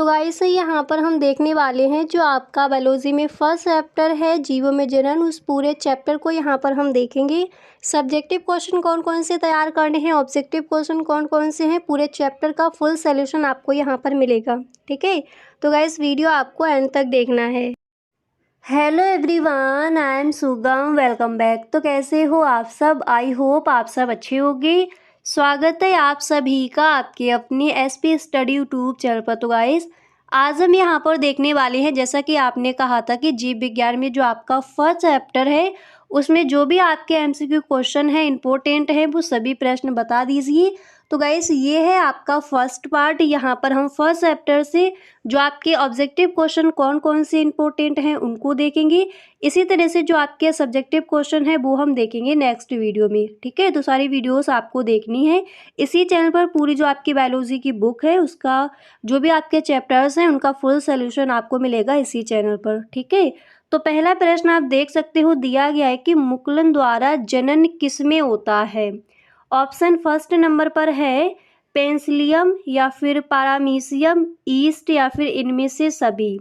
तो गाइस यहाँ पर हम देखने वाले हैं जो आपका बायोलॉजी में फर्स्ट चैप्टर है जीवों में जनन, उस पूरे चैप्टर को यहाँ पर हम देखेंगे। सब्जेक्टिव क्वेश्चन कौन कौन से तैयार करने हैं, ऑब्जेक्टिव क्वेश्चन कौन कौन से हैं, पूरे चैप्टर का फुल सॉल्यूशन आपको यहाँ पर मिलेगा। ठीक है, तो गाइस वीडियो आपको एंड तक देखना है। हेलो एवरीवन, आई एम सुगम, वेलकम बैक। तो कैसे हो आप सब? आई होप आप सब अच्छे होंगे। स्वागत है आप सभी का आपके अपनी एसपी स्टडी यूट्यूब चैनल पर। तो गाइस आज हम यहाँ पर देखने वाले हैं, जैसा कि आपने कहा था कि जीव विज्ञान में जो आपका फर्स्ट चैप्टर है उसमें जो भी आपके एमसीक्यू क्वेश्चन है इंपॉर्टेंट है वो सभी प्रश्न बता दीजिए। तो गाइस ये है आपका फर्स्ट पार्ट। यहाँ पर हम फर्स्ट चैप्टर से जो आपके ऑब्जेक्टिव क्वेश्चन कौन कौन से इंपॉर्टेंट हैं उनको देखेंगे। इसी तरह से जो आपके सब्जेक्टिव क्वेश्चन है वो हम देखेंगे नेक्स्ट वीडियो में। ठीक है, तो सारी वीडियोस आपको देखनी है इसी चैनल पर। पूरी जो आपकी बायोलॉजी की बुक है उसका जो भी आपके चैप्टर्स हैं उनका फुल सोल्यूशन आपको मिलेगा इसी चैनल पर। ठीक है, तो पहला प्रश्न आप देख सकते हो, दिया गया है कि मुकुलन द्वारा जनन किसमें होता है। ऑप्शन फर्स्ट नंबर पर है पेंसिलियम या फिर पारामीशियम, ईस्ट या फिर इनमें से सभी।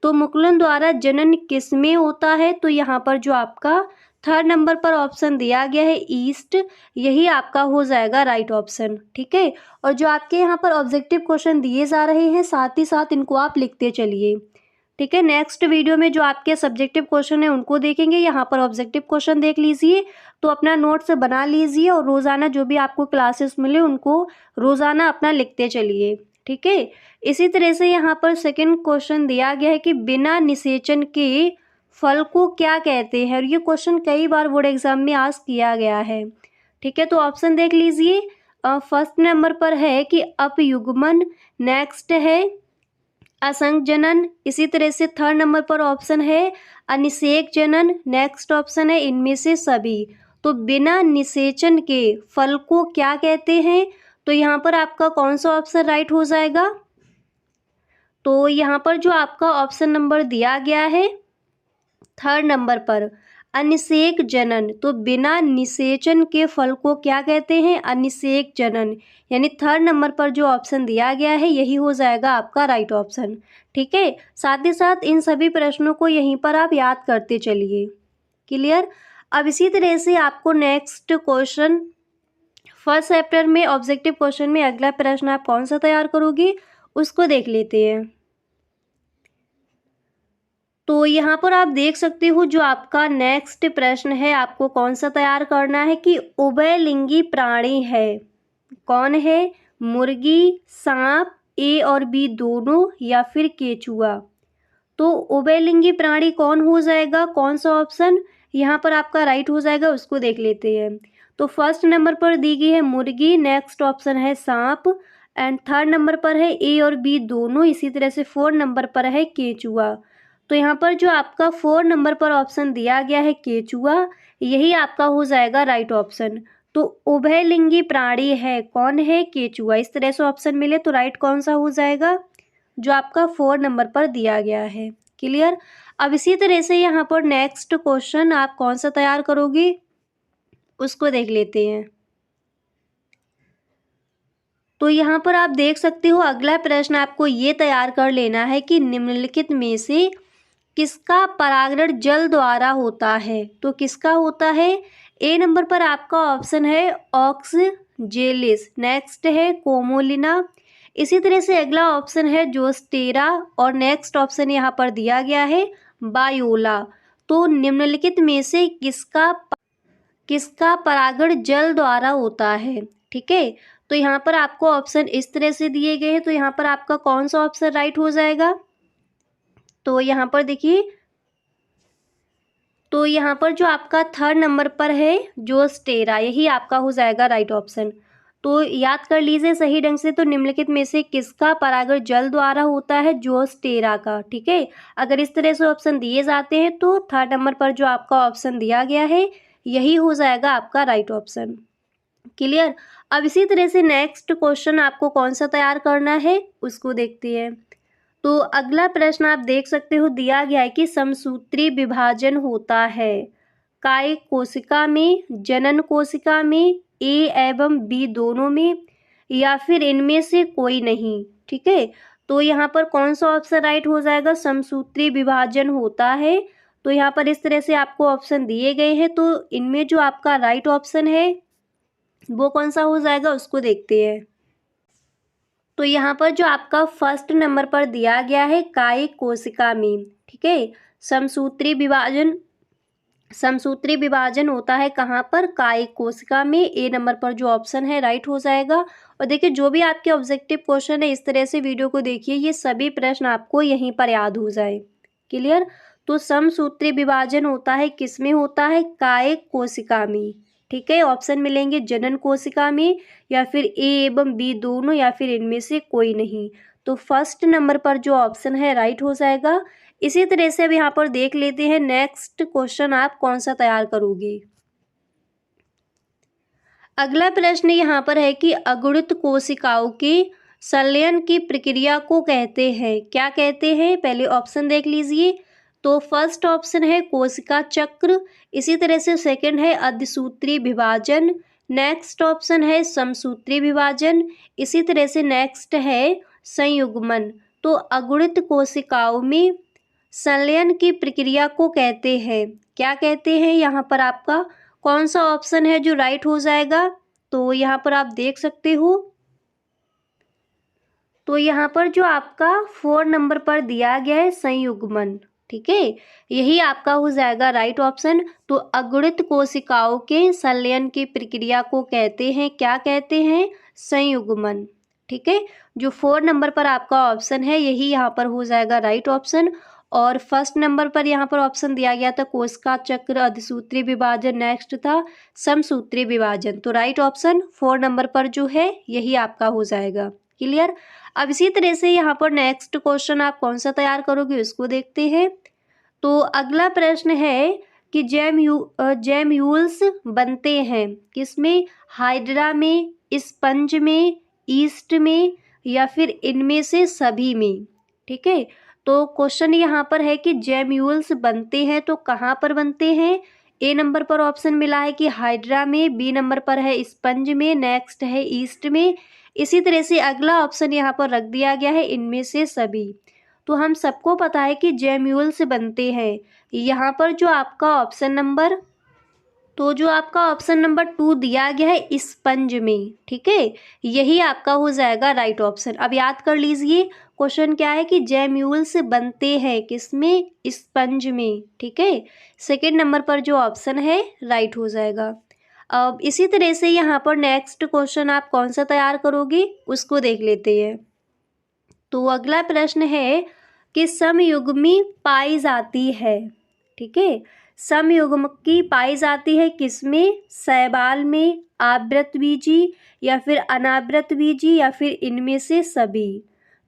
तो मुकुलन द्वारा जनन किसमें होता है, तो यहाँ पर जो आपका थर्ड नंबर पर ऑप्शन दिया गया है ईस्ट, यही आपका हो जाएगा राइट ऑप्शन। ठीक है, और जो आपके यहाँ पर ऑब्जेक्टिव क्वेश्चन दिए जा रहे हैं साथ ही साथ इनको आप लिखते चलिए। ठीक है, नेक्स्ट वीडियो में जो आपके सब्जेक्टिव क्वेश्चन है उनको देखेंगे। यहाँ पर ऑब्जेक्टिव क्वेश्चन देख लीजिए, तो अपना नोट्स बना लीजिए और रोज़ाना जो भी आपको क्लासेस मिले उनको रोज़ाना अपना लिखते चलिए। ठीक है, इसी तरह से यहाँ पर सेकंड क्वेश्चन दिया गया है कि बिना निषेचन के फल को क्या कहते हैं, और ये क्वेश्चन कई बार बोर्ड एग्जाम में आस्क किया गया है। ठीक है, तो ऑप्शन देख लीजिए। फर्स्ट नंबर पर है कि अपयुग्मन, नेक्स्ट है असंग जनन, इसी तरह से थर्ड नंबर पर ऑप्शन है अनिषेक जनन, नेक्स्ट ऑप्शन है इनमें से सभी। तो बिना निषेचन के फल को क्या कहते हैं, तो यहाँ पर आपका कौन सा ऑप्शन राइट हो जाएगा। तो यहाँ पर जो आपका ऑप्शन नंबर दिया गया है थर्ड नंबर पर अनिषेक जनन, तो बिना निषेचन के फल को क्या कहते हैं, अनिषेक जनन, यानी थर्ड नंबर पर जो ऑप्शन दिया गया है यही हो जाएगा आपका राइट ऑप्शन। ठीक है, साथ ही साथ इन सभी प्रश्नों को यहीं पर आप याद करते चलिए। क्लियर। अब इसी तरह से आपको नेक्स्ट क्वेश्चन फर्स्ट चैप्टर में ऑब्जेक्टिव क्वेश्चन में अगला प्रश्न आप कौन सा तैयार करोगे उसको देख लेते हैं। तो यहाँ पर आप देख सकते हो जो आपका नेक्स्ट प्रश्न है आपको कौन सा तैयार करना है कि उभयलिंगी प्राणी है, कौन है, मुर्गी, सांप, ए और बी दोनों, या फिर केचुआ। तो उभयलिंगी प्राणी कौन हो जाएगा, कौन सा ऑप्शन यहाँ पर आपका राइट हो जाएगा उसको देख लेते हैं। तो फर्स्ट नंबर पर दी गई है मुर्गी, नेक्स्ट ऑप्शन है सांप, एंड थर्ड नंबर पर है ए और बी दोनों, इसी तरह से फोर्थ नंबर पर है केचुआ। तो यहाँ पर जो आपका फोर्थ नंबर पर ऑप्शन दिया गया है केचुआ, यही आपका हो जाएगा राइट ऑप्शन। तो उभयलिंगी प्राणी है, कौन है, केचुआ। इस तरह से ऑप्शन मिले तो राइट कौन सा हो जाएगा, जो आपका फोर्थ नंबर पर दिया गया है। क्लियर। अब इसी तरह से यहाँ पर नेक्स्ट क्वेश्चन आप कौन सा तैयार करोगे उसको देख लेते हैं। तो यहाँ पर आप देख सकते हो अगला प्रश्न आपको ये तैयार कर लेना है कि निम्नलिखित में से किसका परागण जल द्वारा होता है। तो किसका होता है, ए नंबर पर आपका ऑप्शन है ऑक्सजेलिस, नेक्स्ट है कोमोलिना, इसी तरह से अगला ऑप्शन है जोस्टेरा, और नेक्स्ट ऑप्शन यहाँ पर दिया गया है बायोला। तो निम्नलिखित में से किसका परागण जल द्वारा होता है। ठीक है, तो यहाँ पर आपको ऑप्शन इस तरह से दिए गए हैं, तो यहाँ पर आपका कौन सा ऑप्शन राइट हो जाएगा। तो यहाँ पर देखिए, तो यहाँ पर जो आपका थर्ड नंबर पर है जोस्टेरा, यही आपका हो जाएगा राइट ऑप्शन। तो याद कर लीजिए सही ढंग से, तो निम्नलिखित में से किसका परागण जल द्वारा होता है, जोस्टेरा का। ठीक है, अगर इस तरह से ऑप्शन दिए जाते हैं तो थर्ड नंबर पर जो आपका ऑप्शन दिया गया है यही हो जाएगा आपका राइट ऑप्शन। क्लियर। अब इसी तरह से नेक्स्ट क्वेश्चन आपको कौन सा तैयार करना है उसको देखते हैं। तो अगला प्रश्न आप देख सकते हो, दिया गया है कि समसूत्री विभाजन होता है काय कोशिका में, जनन कोशिका में, ए एवं बी दोनों में, या फिर इनमें से कोई नहीं। ठीक है, तो यहाँ पर कौन सा ऑप्शन राइट हो जाएगा, समसूत्री विभाजन होता है। तो यहाँ पर इस तरह से आपको ऑप्शन दिए गए हैं, तो इनमें जो आपका राइट ऑप्शन है वो कौन सा हो जाएगा उसको देखते हैं। तो यहाँ पर जो आपका फर्स्ट नंबर पर दिया गया है कायिक कोशिका में, ठीक है, समसूत्री विभाजन होता है कहाँ पर, कायिक कोशिका में। ए नंबर पर जो ऑप्शन है राइट हो जाएगा। और देखिए जो भी आपके ऑब्जेक्टिव क्वेश्चन है इस तरह से वीडियो को देखिए, ये सभी प्रश्न आपको यहीं पर याद हो जाए। क्लियर। तो समसूत्री विभाजन होता है किस में होता है, कायिक कोशिका में, ठीक है। ऑप्शन मिलेंगे जनन कोशिका में, या फिर ए एवं बी दोनों, या फिर इनमें से कोई नहीं। तो फर्स्ट नंबर पर जो ऑप्शन है राइट हो जाएगा। इसी तरह से अब यहाँ पर देख लेते हैं नेक्स्ट क्वेश्चन आप कौन सा तैयार करोगे। अगला प्रश्न यहाँ पर है कि अगुणित कोशिकाओं के संलयन की प्रक्रिया को कहते हैं, क्या कहते हैं, पहले ऑप्शन देख लीजिए। तो फर्स्ट ऑप्शन है कोशिका चक्र, इसी तरह से सेकंड है अर्धसूत्री विभाजन, नेक्स्ट ऑप्शन है समसूत्री विभाजन, इसी तरह से नेक्स्ट है संयुग्मन। तो अगुणित कोशिकाओं में संलयन की प्रक्रिया को कहते हैं, क्या कहते हैं, यहाँ पर आपका कौन सा ऑप्शन है जो राइट हो जाएगा। तो यहाँ पर आप देख सकते हो, तो यहाँ पर जो आपका 4 नंबर पर दिया गया है संयुग्मन, ठीक है, यही आपका हो जाएगा राइट ऑप्शन। तो अगुणित कोशिकाओं के संलयन की प्रक्रिया को कहते हैं, क्या कहते हैं, संयुग्मन, ठीक है। जो 4 नंबर पर आपका ऑप्शन है यही यहाँ पर हो जाएगा राइट ऑप्शन। और फर्स्ट नंबर पर यहाँ पर ऑप्शन दिया गया था कोशिका चक्र, अर्धसूत्री विभाजन, नेक्स्ट था समसूत्री विभाजन। तो राइट ऑप्शन 4 नंबर पर जो है यही आपका हो जाएगा। क्लियर। अब इसी तरह से यहाँ पर नेक्स्ट क्वेश्चन आप कौन सा तैयार करोगे उसको देखते हैं। तो अगला प्रश्न है कि जेम्यूल्स बनते हैं किसमें, हाइड्रा में, स्पंज में, ईस्ट में, या फिर इनमें से सभी में, ठीक है। तो क्वेश्चन यहाँ पर है कि जेम्यूल्स बनते हैं तो कहाँ पर बनते हैं। ए नंबर पर ऑप्शन मिला है कि हाइड्रा में, बी नंबर पर है स्पंज में, नेक्स्ट है ईस्ट में, इसी तरह से अगला ऑप्शन यहाँ पर रख दिया गया है इनमें से सभी। तो हम सबको पता है कि जेम्यूल्स बनते हैं। यहाँ पर जो आपका ऑप्शन नंबर, तो जो आपका ऑप्शन नंबर 2 दिया गया है स्पंज में, ठीक है, यही आपका हो जाएगा राइट ऑप्शन। अब याद कर लीजिए क्वेश्चन क्या है कि जेम्यूल्स बनते हैं किसमें, स्पंज में, ठीक है। सेकंड नंबर पर जो ऑप्शन है राइट हो जाएगा। अब इसी तरह से यहाँ पर नेक्स्ट क्वेश्चन आप कौन सा तैयार करोगे उसको देख लेते हैं। तो अगला प्रश्न है कि समयुग्मी पाई जाती है, ठीक है, समयुग्मकी पाई जाती है किसमें, शैवाल में, आवृतबीजी, या फिर अनावृतबीजी, या फिर इनमें से सभी।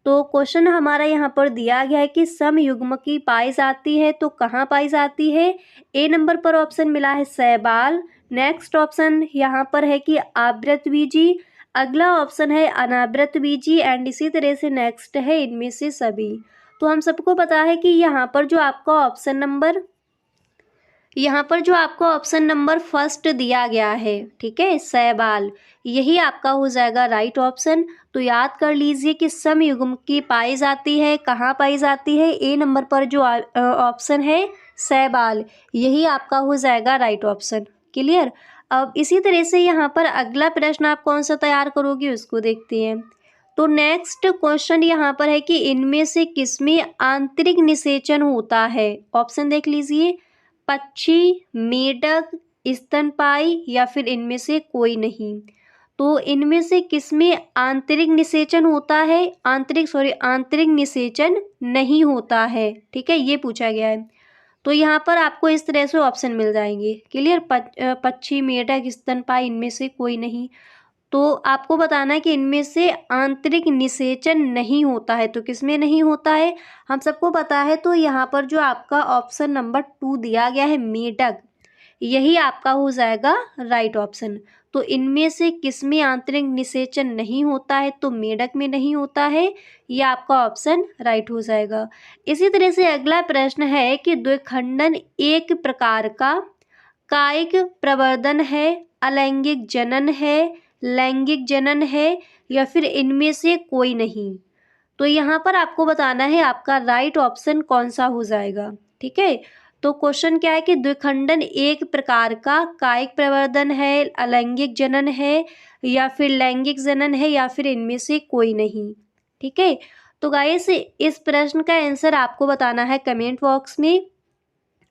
तो क्वेश्चन हमारा यहाँ पर दिया गया है कि समयुग्मकी पाई जाती है तो कहाँ पाई जाती है। ए नंबर पर ऑप्शन मिला है शैवाल, नेक्स्ट ऑप्शन यहाँ पर है कि आवृतबीजी, अगला ऑप्शन है अनावृतबीजी, एंड इसी तरह से नेक्स्ट है इनमें से सभी। तो हम सबको पता है कि यहाँ पर जो आपका ऑप्शन नंबर फर्स्ट दिया गया है, ठीक है, शैवाल, यही आपका हो जाएगा राइट ऑप्शन। तो याद कर लीजिए कि समयुग्मकी पाई जाती है, कहाँ पाई जाती है, ए नंबर पर जो ऑप्शन है शैवाल, यही आपका हो जाएगा राइट ऑप्शन। क्लियर। अब इसी तरह से यहाँ पर अगला प्रश्न आप कौन सा तैयार करोगे उसको देखते हैं। तो नेक्स्ट क्वेश्चन यहाँ पर है कि इनमें से किसमें आंतरिक निषेचन होता है। ऑप्शन देख लीजिए, पक्षी, मेढक, स्तनपायी, या फिर इनमें से कोई नहीं। तो इनमें से किसमें आंतरिक निषेचन होता है, आंतरिक निषेचन नहीं होता है, ठीक है, ये पूछा गया है। तो यहाँ पर आपको इस तरह से ऑप्शन मिल जाएंगे। क्लियर। पक्षी, मेढक, स्तनपायी, इनमें से कोई नहीं। तो आपको बताना है कि इनमें से आंतरिक निषेचन नहीं होता है, तो किसमें नहीं होता है, हम सबको पता है। तो यहाँ पर जो आपका ऑप्शन नंबर 2 दिया गया है मेढक, यही आपका हो जाएगा राइट ऑप्शन। तो इनमें से किसमें आंतरिक निषेचन नहीं होता है, तो मेढक में नहीं होता है, ये आपका ऑप्शन राइट हो जाएगा। इसी तरह से अगला प्रश्न है कि द्विखंडन एक प्रकार का कायिक प्रवर्धन है, अलैंगिक जनन है, लैंगिक जनन है, या फिर इनमें से कोई नहीं। तो यहाँ पर आपको बताना है आपका राइट ऑप्शन कौन सा हो जाएगा। ठीक है, तो क्वेश्चन क्या है कि द्विखंडन एक प्रकार का कायिक प्रवर्धन है, अलैंगिक जनन है, या फिर लैंगिक जनन है, या फिर इनमें से कोई नहीं। ठीक है, तो गाइस इस प्रश्न का आंसर आपको बताना है कमेंट बॉक्स में।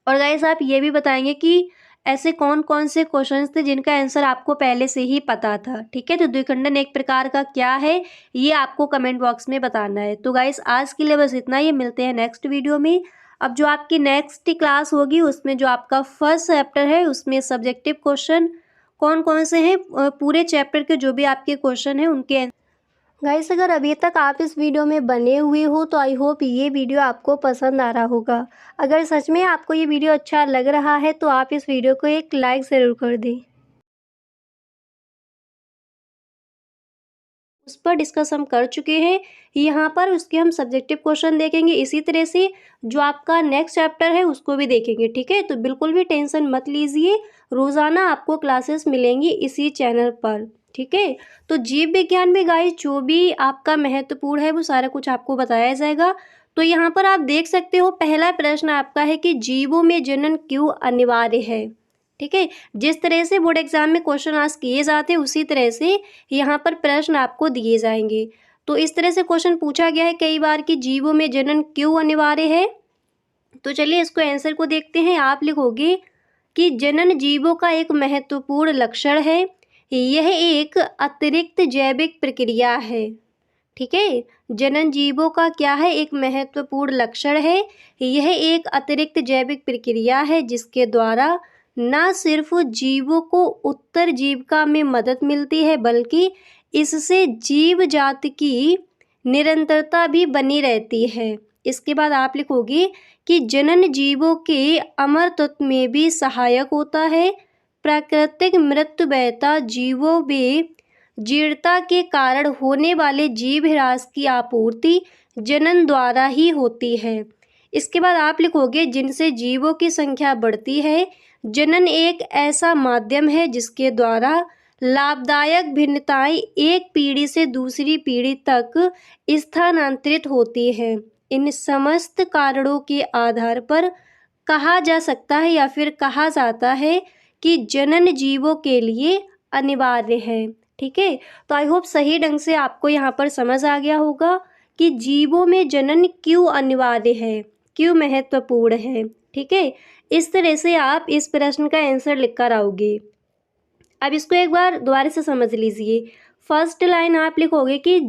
और गाइस आप ये भी बताएंगे कि ऐसे कौन कौन से क्वेश्चंस थे जिनका आंसर आपको पहले से ही पता था। ठीक है, तो द्विखंडन एक प्रकार का क्या है ये आपको कमेंट बॉक्स में बताना है। तो गाइस आज के लिए बस इतना ही, मिलते हैं नेक्स्ट वीडियो में। अब जो आपकी नेक्स्ट क्लास होगी उसमें जो आपका फर्स्ट चैप्टर है उसमें सब्जेक्टिव क्वेश्चन कौन कौन से हैं, पूरे चैप्टर के जो भी आपके क्वेश्चन हैं उनके। गाइस अगर अभी तक आप इस वीडियो में बने हुए हो तो आई होप ये वीडियो आपको पसंद आ रहा होगा। अगर सच में आपको ये वीडियो अच्छा लग रहा है तो आप इस वीडियो को एक लाइक ज़रूर कर दें। उस पर डिस्कस हम कर चुके हैं, यहाँ पर उसके हम सब्जेक्टिव क्वेश्चन देखेंगे। इसी तरह से जो आपका नेक्स्ट चैप्टर है उसको भी देखेंगे। ठीक है, तो बिल्कुल भी टेंशन मत लीजिए, रोज़ाना आपको क्लासेस मिलेंगी इसी चैनल पर। ठीक है, तो जीव विज्ञान में गाइस जो भी आपका महत्वपूर्ण है वो सारा कुछ आपको बताया जाएगा। तो यहाँ पर आप देख सकते हो पहला प्रश्न आपका है कि जीवों में जनन क्यों अनिवार्य है। ठीक है, जिस तरह से बोर्ड एग्जाम में क्वेश्चन आस्क किए जाते हैं उसी तरह से यहाँ पर प्रश्न आपको दिए जाएंगे। तो इस तरह से क्वेश्चन पूछा गया है कई बार कि जीवों में जनन क्यों अनिवार्य है। तो चलिए इसको आंसर को देखते हैं। आप लिखोगे कि जनन जीवों का एक महत्वपूर्ण लक्षण है, यह एक अतिरिक्त जैविक प्रक्रिया है। ठीक है, जनन जीवों का क्या है, एक महत्वपूर्ण लक्षण है, यह एक अतिरिक्त जैविक प्रक्रिया है जिसके द्वारा न सिर्फ जीवों को उत्तरजीविका में मदद मिलती है बल्कि इससे जीव जाति की निरंतरता भी बनी रहती है। इसके बाद आप लिखोगे कि जनन जीवों के अमरत्व में भी सहायक होता है। प्राकृतिक मृत्युवयता जीवों में जीर्णता के कारण होने वाले जीव ह्रास की आपूर्ति जनन द्वारा ही होती है। इसके बाद आप लिखोगे जिनसे जीवों की संख्या बढ़ती है। जनन एक ऐसा माध्यम है जिसके द्वारा लाभदायक भिन्नताएं एक पीढ़ी से दूसरी पीढ़ी तक स्थानांतरित होती हैं। इन समस्त कारणों के आधार पर कहा जा सकता है या फिर कहा जाता है कि जनन जीवों के लिए अनिवार्य है। ठीक है, तो आई होप सही ढंग से आपको यहाँ पर समझ आ गया होगा कि जीवों में जनन क्यों अनिवार्य है, क्यों महत्वपूर्ण है। ठीक है, इस तरह से आप इस प्रश्न का आंसर लिख कर आओगे। अब इसको एक बार दोबारा से समझ लीजिए। फर्स्ट लाइन आप लिखोगे कि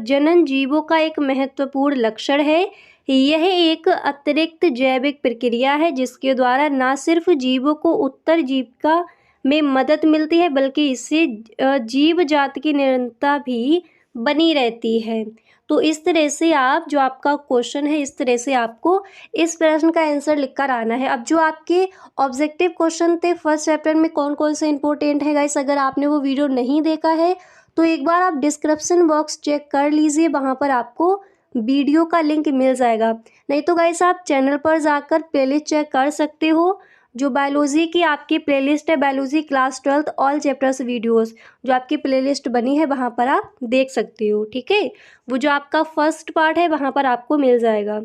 जनन जीवों का एक महत्वपूर्ण लक्षण है, यह एक अतिरिक्त जैविक प्रक्रिया है जिसके द्वारा न सिर्फ जीवों को उत्तरजीविका में मदद मिलती है बल्कि इससे जीव जाति की निरंतरता भी बनी रहती है। तो इस तरह से आप जो आपका क्वेश्चन है इस तरह से आपको इस प्रश्न का आंसर लिखकर आना है। अब जो आपके ऑब्जेक्टिव क्वेश्चन थे फर्स्ट चैप्टर में कौन कौन से इंपॉर्टेंट है गाइस, अगर आपने वो वीडियो नहीं देखा है तो एक बार आप डिस्क्रिप्शन बॉक्स चेक कर लीजिए, वहाँ पर आपको वीडियो का लिंक मिल जाएगा। नहीं तो गाइस आप चैनल पर जाकर प्लेलिस्ट चेक कर सकते हो। जो बायोलॉजी की आपकी प्लेलिस्ट है, biology class 12 all chapters videos, जो आपकी प्लेलिस्ट बनी है वहाँ पर आप देख सकते हो। ठीक है, वो जो आपका फर्स्ट पार्ट है वहाँ पर आपको मिल जाएगा।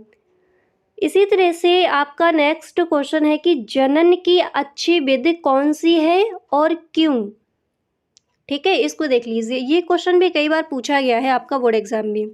इसी तरह से आपका नेक्स्ट क्वेश्चन है कि जनन की अच्छी विधि कौन सी है और क्यों। ठीक है, इसको देख लीजिए, ये क्वेश्चन भी कई बार पूछा गया है आपका बोर्ड एग्जाम में।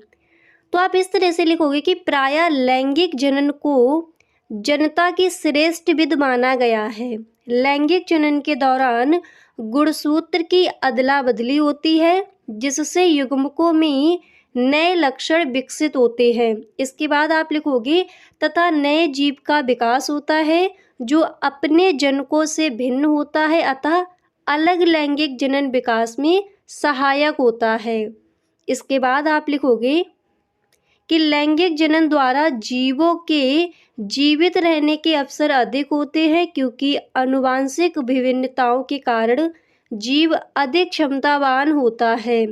तो आप इस तरह से लिखोगे कि प्रायः लैंगिक जनन को जनता की श्रेष्ठ विधि माना गया है। लैंगिक जनन के दौरान गुणसूत्र की अदला बदली होती है जिससे युग्मकों में नए लक्षण विकसित होते हैं। इसके बाद आप लिखोगे तथा नए जीव का विकास होता है जो अपने जनकों से भिन्न होता है अतः अलग लैंगिक जनन विकास में सहायक होता है। इसके बाद आप लिखोगे कि लैंगिक जनन द्वारा जीवों के जीवित रहने के अवसर अधिक होते हैं क्योंकि आनुवांशिक विभिन्नताओं के कारण जीव अधिक क्षमतावान होता है।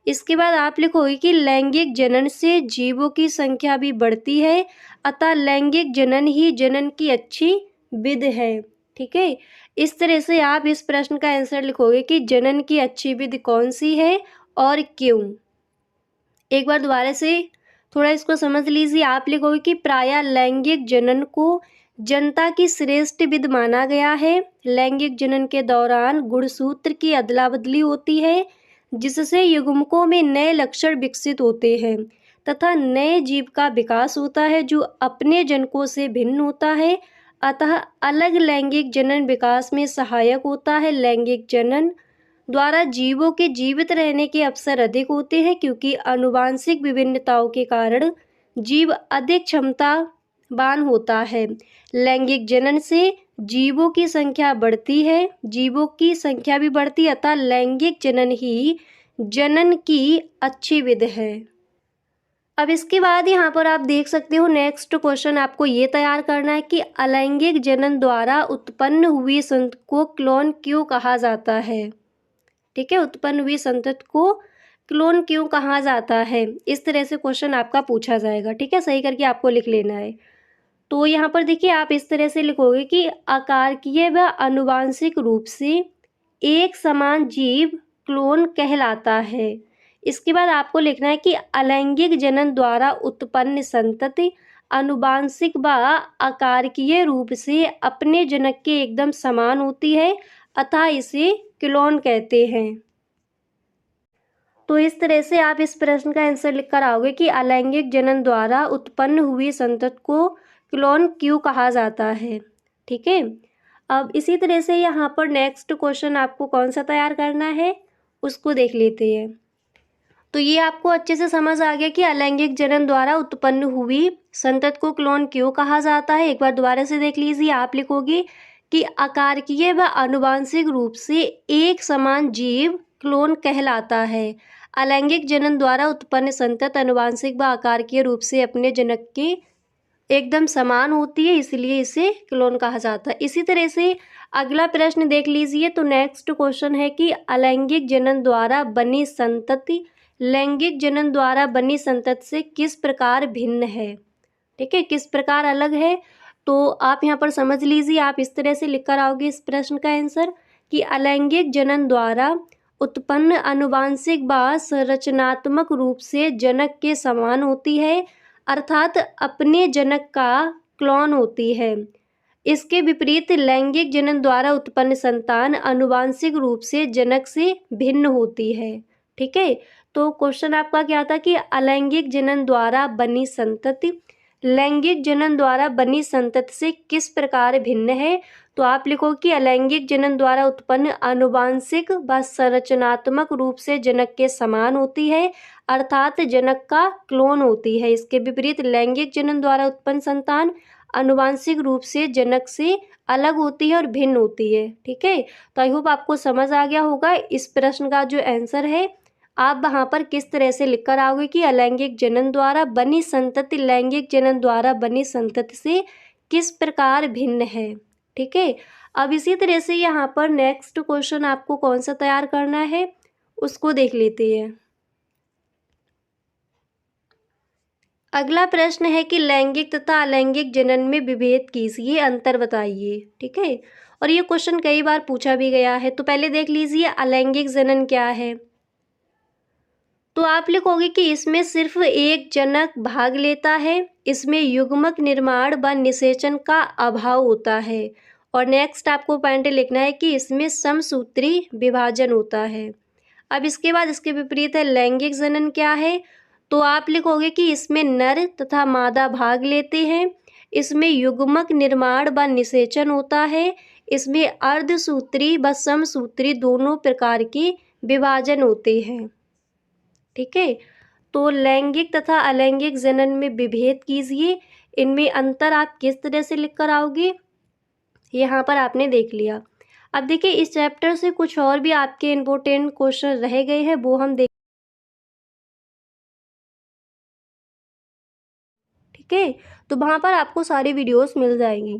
इसके बाद आप लिखोगे कि लैंगिक जनन से जीवों की संख्या भी बढ़ती है अतः लैंगिक जनन ही जनन की अच्छी विधि है। ठीक है, इस तरह से आप इस प्रश्न का आंसर लिखोगे कि जनन की अच्छी विधि कौन सी है और क्यों। एक बार दोबारा से थोड़ा इसको समझ लीजिए। आप लिखोगे कि प्रायः लैंगिक जनन को जनता की श्रेष्ठ विधि माना गया है। लैंगिक जनन के दौरान गुणसूत्र की अदला बदली होती है, जिससे युग्मकों में नए लक्षण विकसित होते हैं तथा नए जीव का विकास होता है जो अपने जनकों से भिन्न होता है। अतः अलग लैंगिक जनन विकास में सहायक होता है। लैंगिक जनन द्वारा जीवों के जीवित रहने के अवसर अधिक होते हैं, क्योंकि आनुवांशिक विभिन्नताओं के कारण जीव अधिक क्षमतावान होता है। लैंगिक जनन से जीवों की संख्या बढ़ती है, जीवों की संख्या भी बढ़ती है, अतः लैंगिक जनन ही जनन की अच्छी विधि है। अब इसके बाद यहाँ पर आप देख सकते हो नेक्स्ट क्वेश्चन आपको ये तैयार करना है कि अलैंगिक जनन द्वारा उत्पन्न हुई संतति को क्लोन क्यों कहा जाता है। ठीक है, उत्पन्न हुई संतति को क्लोन क्यों कहा जाता है, इस तरह से क्वेश्चन आपका पूछा जाएगा। ठीक है, सही करके आपको लिख लेना है। तो यहाँ पर देखिए आप इस तरह से लिखोगे कि आकारकीय व आनुवांशिक रूप से एक समान जीव क्लोन कहलाता है। इसके बाद आपको लिखना है कि अलैंगिक जनन द्वारा उत्पन्न संतति आनुवांशिक व आकारकीय रूप से अपने जनक के एकदम समान होती है, अतः इसे क्लोन कहते हैं। तो इस तरह से आप इस प्रश्न का आंसर लिख कर आओगे कि अलैंगिक जनन द्वारा उत्पन्न हुई संतति को क्लोन क्यों कहा जाता है। ठीक है, अब इसी तरह से यहाँ पर नेक्स्ट क्वेश्चन आपको कौन सा तैयार करना है उसको देख लेते हैं। तो ये आपको अच्छे से समझ आ गया कि अलैंगिक जनन द्वारा उत्पन्न हुई संतति को क्लोन क्यों कहा जाता है। एक बार दोबारा से देख लीजिए। आप लिखोगे कि आकारकीय व आनुवांशिक रूप से एक समान जीव क्लोन कहलाता है। अलैंगिक जनन द्वारा उत्पन्न संतति आनुवांशिक व आकारकीय रूप से अपने जनक के एकदम समान होती है, इसलिए इसे क्लोन कहा जाता है। इसी तरह से अगला प्रश्न देख लीजिए। तो नेक्स्ट क्वेश्चन है कि अलैंगिक जनन द्वारा बनी संतति लैंगिक जनन द्वारा बनी संतति से किस प्रकार भिन्न है। ठीक है, किस प्रकार अलग है। तो आप यहाँ पर समझ लीजिए। आप इस तरह से लिख कर आओगे इस प्रश्न का आंसर कि अलैंगिक जनन द्वारा उत्पन्न आनुवांशिक व संरचनात्मक रूप से जनक के समान होती है, अर्थात अपने जनक का क्लोन होती है। इसके विपरीत लैंगिक जनन द्वारा उत्पन्न संतान आनुवांशिक रूप से जनक से भिन्न होती है। ठीक है, तो क्वेश्चन आपका क्या था कि अलैंगिक जनन द्वारा बनी संतति लैंगिक जनन द्वारा बनी संतति से किस प्रकार भिन्न है। तो आप लिखो कि अलैंगिक जनन द्वारा उत्पन्न आनुवांशिक व संरचनात्मक रूप से जनक के समान होती है, अर्थात जनक का क्लोन होती है। इसके विपरीत लैंगिक जनन द्वारा उत्पन्न संतान आनुवांशिक रूप से जनक से अलग होती है और भिन्न होती है। ठीक है, तो आई होप आपको समझ आ गया होगा। इस प्रश्न का जो आंसर है आप वहाँ पर किस तरह से लिख कर आओगे कि अलैंगिक जनन द्वारा बनी संतति लैंगिक जनन द्वारा बनी संतति से किस प्रकार भिन्न है। ठीक है, अब इसी तरह से यहाँ पर नेक्स्ट क्वेश्चन आपको कौन सा तैयार करना है उसको देख लेते हैं। अगला प्रश्न है कि लैंगिक तथा अलैंगिक जनन में विभेद कीजिए, अंतर बताइए। ठीक है, और ये क्वेश्चन कई बार पूछा भी गया है। तो पहले देख लीजिए अलैंगिक जनन क्या है। तो आप लिखोगे कि इसमें सिर्फ एक जनक भाग लेता है, इसमें युग्मक निर्माण व निषेचन का अभाव होता है, और नेक्स्ट आपको पॉइंट लिखना है कि इसमें समसूत्री विभाजन होता है। अब इसके बाद इसके विपरीत है लैंगिक जनन क्या है। तो आप लिखोगे कि इसमें नर तथा मादा भाग लेते हैं, इसमें युग्मक निर्माण व निषेचन होता है, इसमें अर्धसूत्री व समसूत्री दोनों प्रकार के विभाजन होते हैं। ठीक है, तो लैंगिक तथा अलैंगिक जनन में विभेद कीजिए, इनमें अंतर आप किस तरह से लिख कर आओगे यहाँ पर आपने देख लिया। अब देखिए इस चैप्टर से कुछ और भी आपके इम्पोर्टेंट क्वेश्चन रह गए हैं, वो हम देख। ठीक है, तो वहाँ पर आपको सारी वीडियोस मिल जाएंगी।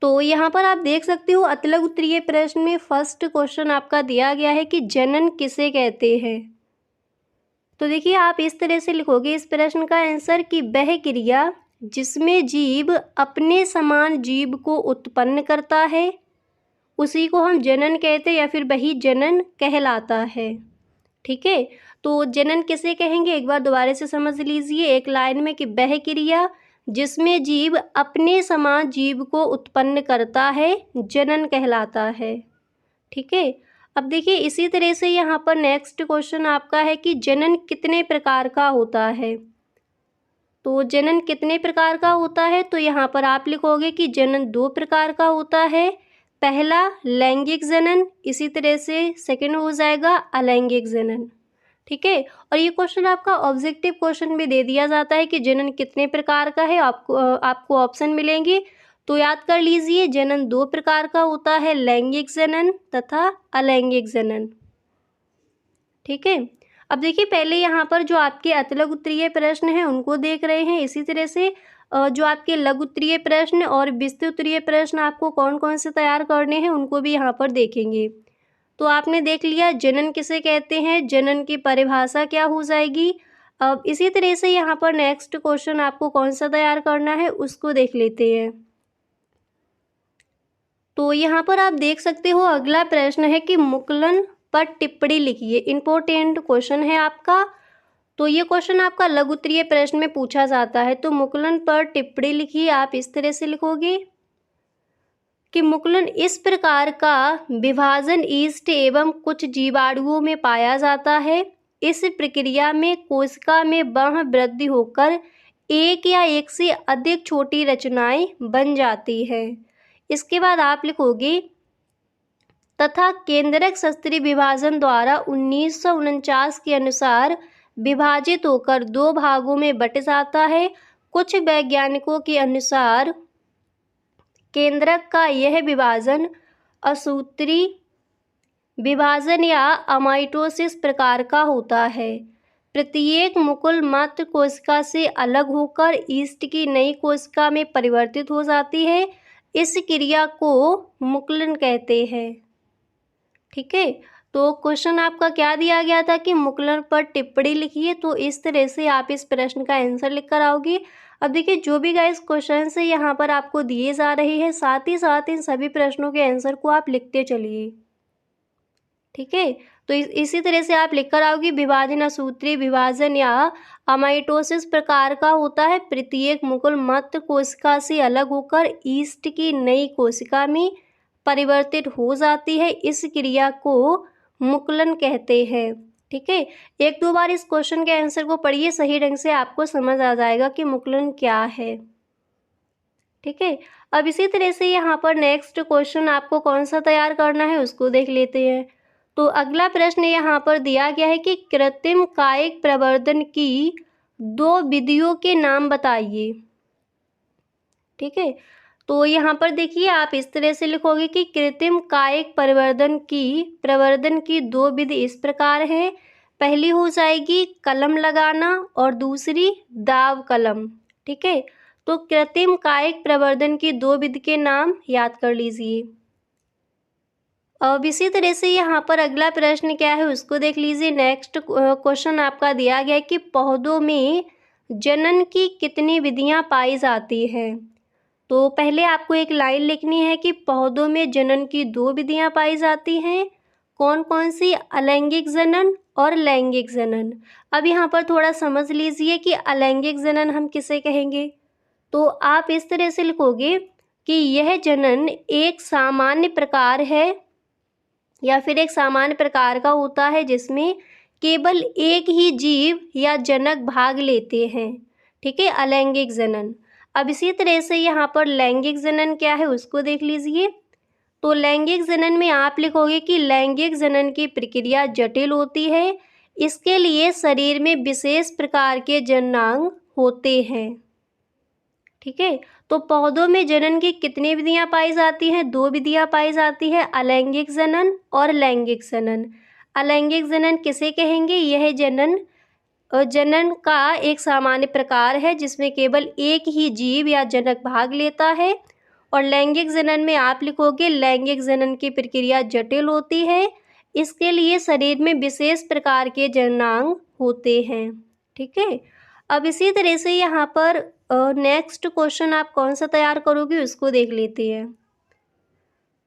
तो यहाँ पर आप देख सकते हो अतलग उत्तरीय प्रश्न में फर्स्ट क्वेश्चन आपका दिया गया है कि जनन किसे कहते हैं। तो देखिए आप इस तरह से लिखोगे इस प्रश्न का आंसर कि वह क्रिया जिसमें जीव अपने समान जीव को उत्पन्न करता है उसी को हम जनन कहते हैं या फिर वही जनन कहलाता है। ठीक है, तो जनन किसे कहेंगे, एक बार दोबारा से समझ लीजिए एक लाइन में, कि वह क्रिया जिसमें जीव अपने समान जीव को उत्पन्न करता है जनन कहलाता है। ठीक है। अब देखिए इसी तरह से यहाँ पर नेक्स्ट क्वेश्चन आपका है कि जनन कितने प्रकार का होता है। तो जनन कितने प्रकार का होता है, तो यहाँ पर आप लिखोगे कि जनन 2 प्रकार का होता है। पहला लैंगिक जनन, इसी तरह से सेकंड हो जाएगा अलैंगिक जनन। ठीक है। और ये क्वेश्चन आपका ऑब्जेक्टिव क्वेश्चन भी दे दिया जाता है कि जनन कितने प्रकार का है, आपको ऑप्शन मिलेंगे। तो याद कर लीजिए जनन 2 प्रकार का होता है, लैंगिक जनन तथा अलैंगिक जनन। ठीक है। अब देखिए पहले यहाँ पर जो आपके अतिलघु उत्तरीय प्रश्न हैं उनको देख रहे हैं। इसी तरह से जो आपके लघु उत्तरीय प्रश्न और विस्तृत उत्तरीय प्रश्न आपको कौन कौन से तैयार करने हैं उनको भी यहाँ पर देखेंगे। तो आपने देख लिया जनन किसे कहते हैं, जनन की परिभाषा क्या हो जाएगी। अब इसी तरह से यहाँ पर नेक्स्ट क्वेश्चन आपको कौन सा तैयार करना है उसको देख लेते हैं। तो यहाँ पर आप देख सकते हो अगला प्रश्न है कि मुकुलन पर टिप्पणी लिखिए। इम्पोर्टेंट क्वेश्चन है आपका। तो ये क्वेश्चन आपका लघु उत्तरीय प्रश्न में पूछा जाता है। तो मुकुलन पर टिप्पणी लिखिए, आप इस तरह से लिखोगे कि मुकुलन इस प्रकार का विभाजन ईस्ट एवं कुछ जीवाणुओं में पाया जाता है। इस प्रक्रिया में कोशिका में बाह्य वृद्धि होकर एक या एक से अधिक छोटी रचनाएं बन जाती है। इसके बाद आप लिखोगे तथा केंद्रक शस्त्रीय विभाजन द्वारा 1949 के अनुसार विभाजित होकर 2 भागों में बट जाता है। कुछ वैज्ञानिकों के अनुसार केंद्रक का यह विभाजन असूत्री विभाजन या अमाइटोसिस प्रकार का होता है। प्रत्येक मुकुल मात्र कोशिका से अलग होकर ईस्ट की नई कोशिका में परिवर्तित हो जाती है। इस क्रिया को मुकुलन कहते हैं। ठीक है। तो क्वेश्चन आपका क्या दिया गया था कि मुकुलन पर टिप्पणी लिखिए। तो इस तरह से आप इस प्रश्न का आंसर लिख कर आओगे। अब देखिए जो भी गाइस क्वेश्चन से यहाँ पर आपको दिए जा रहे हैं साथ ही साथ इन सभी प्रश्नों के आंसर को आप लिखते चलिए। ठीक है। तो इसी तरह से आप लिख कर आओगे विभाजन असूत्री विभाजन या अमाइटोसिस प्रकार का होता है। प्रत्येक मुकुल मात्र कोशिका से अलग होकर ईस्ट की नई कोशिका में परिवर्तित हो जाती है। इस क्रिया को मुकुलन कहते हैं। ठीक है। 1-2 बार इस क्वेश्चन के आंसर को पढ़िए, सही ढंग से आपको समझ आ जाएगा कि मुकुलन क्या है। ठीक है। अब इसी तरह से यहाँ पर नेक्स्ट क्वेश्चन आपको कौन सा तैयार करना है उसको देख लेते हैं। तो अगला प्रश्न यहाँ पर दिया गया है कि कृत्रिम कायिक प्रवर्धन की 2 विधियों के नाम बताइए। ठीक है। तो यहाँ पर देखिए आप इस तरह से लिखोगे कि कृत्रिम कायिक प्रवर्धन की 2 विधि इस प्रकार है। पहली हो जाएगी कलम लगाना और दूसरी दाव कलम। ठीक है। तो कृत्रिम कायिक प्रवर्धन की 2 विधि के नाम याद कर लीजिए। अब इसी तरह से यहाँ पर अगला प्रश्न क्या है उसको देख लीजिए। नेक्स्ट क्वेश्चन आपका दिया गया है कि पौधों में जनन की कितनी विधियाँ पाई जाती हैं। तो पहले आपको एक लाइन लिखनी है कि पौधों में जनन की 2 विधियाँ पाई जाती हैं। कौन कौन सी, अलैंगिक जनन और लैंगिक जनन। अब यहाँ पर थोड़ा समझ लीजिए कि अलैंगिक जनन हम किसे कहेंगे। तो आप इस तरह से लिखोगे कि यह जनन एक सामान्य प्रकार है या फिर एक सामान्य प्रकार का होता है जिसमें केवल एक ही जीव या जनक भाग लेते हैं। ठीक है, अलैंगिक जनन। अब इसी तरह से यहाँ पर लैंगिक जनन क्या है उसको देख लीजिए। तो लैंगिक जनन में आप लिखोगे कि लैंगिक जनन की प्रक्रिया जटिल होती है। इसके लिए शरीर में विशेष प्रकार के जननांग होते हैं। ठीक है। तो पौधों में जनन की कितनी विधियां पाई जाती हैं, 2 विधियां पाई जाती है, अलैंगिक जनन और लैंगिक जनन। अलैंगिक जनन किसे कहेंगे, यह जनन का एक सामान्य प्रकार है जिसमें केवल एक ही जीव या जनक भाग लेता है। और लैंगिक जनन में आप लिखोगे लैंगिक जनन की प्रक्रिया जटिल होती है। इसके लिए शरीर में विशेष प्रकार के जननांग होते हैं। ठीक है। अब इसी तरह से यहाँ पर नेक्स्ट क्वेश्चन आप कौन सा तैयार करोगे उसको देख लेते हैं।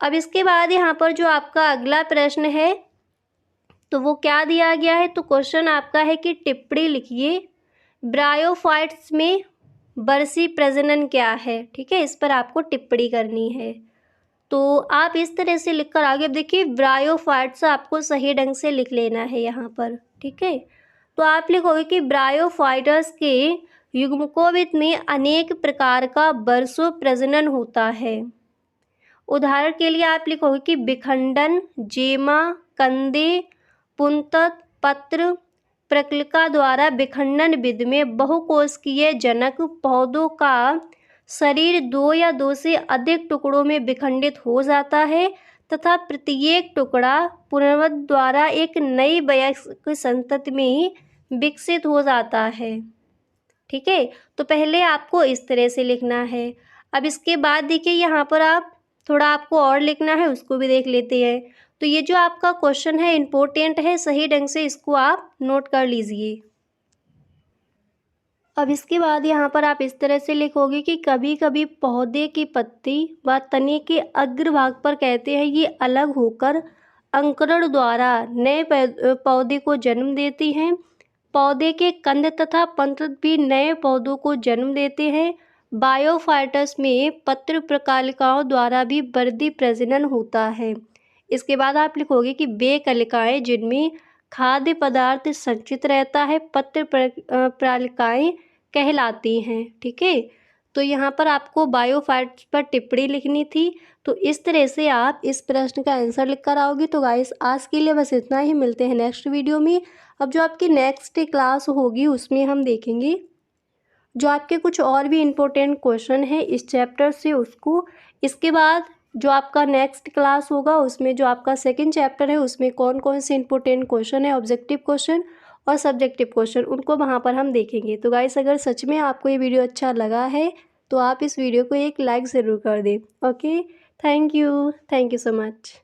अब इसके बाद यहाँ पर जो आपका अगला प्रश्न है तो वो क्या दिया गया है, तो क्वेश्चन आपका है कि टिप्पणी लिखिए, ब्रायोफाइट्स में वर्षी प्रजनन क्या है। ठीक है, इस पर आपको टिप्पणी करनी है। तो आप इस तरह से लिख कर आगे, अब देखिए ब्रायोफाइट्स आपको सही ढंग से लिख लेना है यहाँ पर। ठीक है, तो आप लिखोगे कि ब्रायोफाइटस के युग्मकों में अनेक प्रकार का वर्षों प्रजनन होता है। उदाहरण के लिए आप लिखोगे कि विखंडन, जेमा, कंदे, पुंतक, पत्र, प्रकलिका द्वारा विखंडन विधि में बहुकोशिकीय जनक पौधों का शरीर 2 या 2 से अधिक टुकड़ों में विखंडित हो जाता है तथा प्रत्येक टुकड़ा पुनर्वत द्वारा एक नई वयस्क संतति में विकसित हो जाता है। ठीक है, तो पहले आपको इस तरह से लिखना है। अब इसके बाद देखिए यहाँ पर आप थोड़ा आपको और लिखना है, उसको भी देख लेते हैं। तो ये जो आपका क्वेश्चन है इम्पोर्टेंट है, सही ढंग से इसको आप नोट कर लीजिए। अब इसके बाद यहाँ पर आप इस तरह से लिखोगे कि कभी कभी पौधे की पत्ती व तने के अग्रभाग पर कहते हैं ये अलग होकर अंकुरण द्वारा नए पौधे को जन्म देती हैं। पौधे के कंद तथा पंत्र भी नए पौधों को जन्म देते हैं। बायोफाइटस में पत्र प्रकालिकाओं द्वारा भी वृद्धि प्रजनन होता है। इसके बाद आप लिखोगे कि वे कलिकाएं जिनमें खाद्य पदार्थ संचित रहता है पत्र प्रकालिकाएं कहलाती हैं। ठीक है, तो यहाँ पर आपको बायोफाइट्स पर टिप्पणी लिखनी थी। तो इस तरह से आप इस प्रश्न का आंसर लिख कर आओगे। तो गाइस आज के लिए बस इतना ही, मिलते हैं नेक्स्ट वीडियो में। अब जो आपकी नेक्स्ट क्लास होगी उसमें हम देखेंगे जो आपके कुछ और भी इम्पोर्टेंट क्वेश्चन है इस चैप्टर से उसको। इसके बाद जो आपका नेक्स्ट क्लास होगा उसमें जो आपका सेकंड चैप्टर है उसमें कौन कौन से इम्पोर्टेंट क्वेश्चन है, ऑब्जेक्टिव क्वेश्चन और सब्जेक्टिव क्वेश्चन, उनको वहाँ पर हम देखेंगे। तो गाइस अगर सच में आपको ये वीडियो अच्छा लगा है तो आप इस वीडियो को एक लाइक ज़रूर कर दें। Okay, thank you so much.